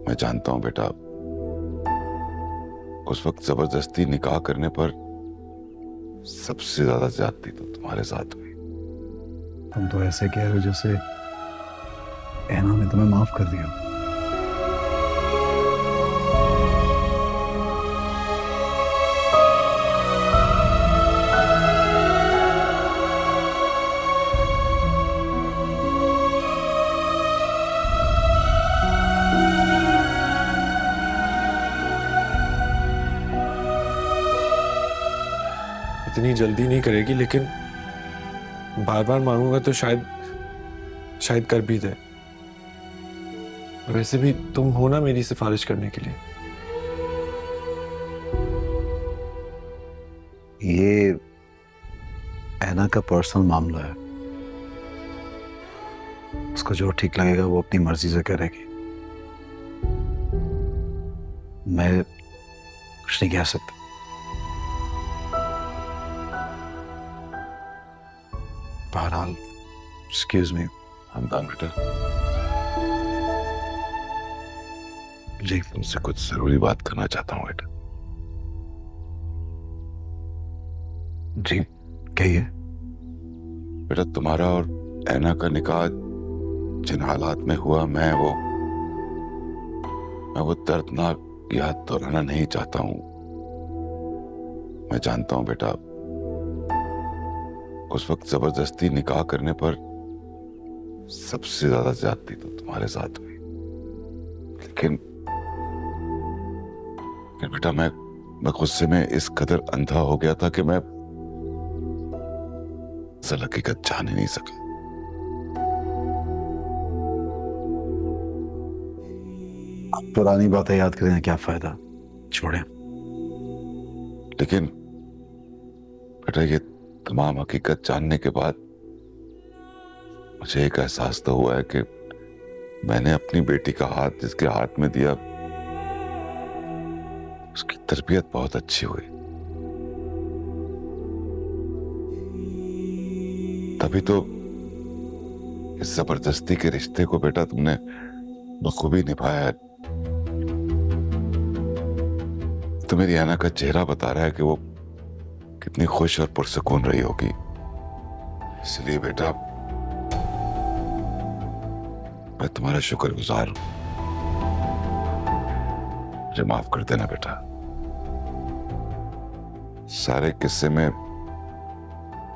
मैं जानता हूं बेटा, उस वक्त जबरदस्ती निकाह करने पर सबसे ज्यादा ज्यादती तो तुम्हारे साथ हुई। तुम तो ऐसे कह रहे हो जैसे ऐना ने तुम्हें माफ कर दिया। इतनी जल्दी नहीं करेगी, लेकिन बार बार मांगूंगा तो शायद शायद कर भी दे। वैसे भी तुम हो ना मेरी सिफारिश करने के लिए। ये ऐना का पर्सनल मामला है, उसको जो ठीक लगेगा वो अपनी मर्जी से करेगी। मैं कुछ नहीं कह सकता। बहरहाल, एक्सक्यूज मी। हमदान बेटा, जी तुमसे कुछ जरूरी बात करना चाहता हूं बेटा। जी कहिए। बेटा, तुम्हारा और ऐना का निकाह जिन हालात में हुआ, मैं वो दर्दनाक याद दोहराना नहीं चाहता हूं। मैं जानता हूं बेटा, उस वक्त जबरदस्ती निकाह करने पर सबसे ज्यादा ज्यादती तो तुम्हारे साथ हुई। लेकिन बेटा, मैं गुस्से में इस कदर अंधा हो गया था कि मैं असल हकीकत जान ही नहीं सका। अब पुरानी बातें याद करें क्या फायदा, छोड़ें। लेकिन बेटा, ये तमाम हकीकत जानने के बाद मुझे एक एहसास तो हुआ है कि मैंने अपनी बेटी का हाथ जिसके हाथ में दिया, उसकी तरबियत बहुत अच्छी हुई। तभी तो इस जबरदस्ती के रिश्ते को बेटा तुमने बखूबी निभाया है। तो मेरी ऐना का चेहरा बता रहा है कि वो कितनी खुश और पुरसकून रही होगी। इसलिए बेटा, मैं तुम्हारा शुक्रगुजार हूं। मुझे माफ कर देना बेटा। सारे किस्से में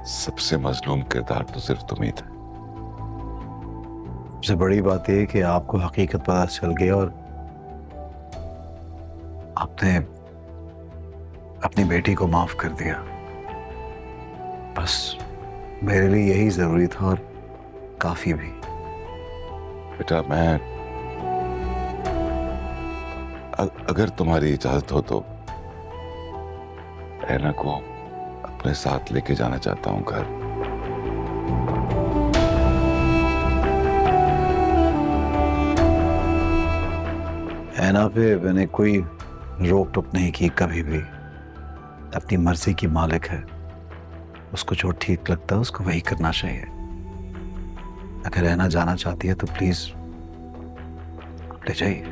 सबसे मजलूम किरदार तो सिर्फ तुम ही थे। सबसे बड़ी बात यह है कि आपको हकीकत पता चल गया और आपने अपनी बेटी को माफ कर दिया। बस मेरे लिए यही जरूरी था और काफी भी। बेटा, मैं अगर तुम्हारी इजाजत हो तो ऐना को अपने साथ लेके जाना चाहता हूं घर। ऐना पे मैंने कोई रोक टोक नहीं की कभी भी। अपनी मर्जी की मालिक है, उसको जो ठीक लगता है उसको वही करना चाहिए। अगर ऐना जाना चाहती है तो प्लीज ले जाइए।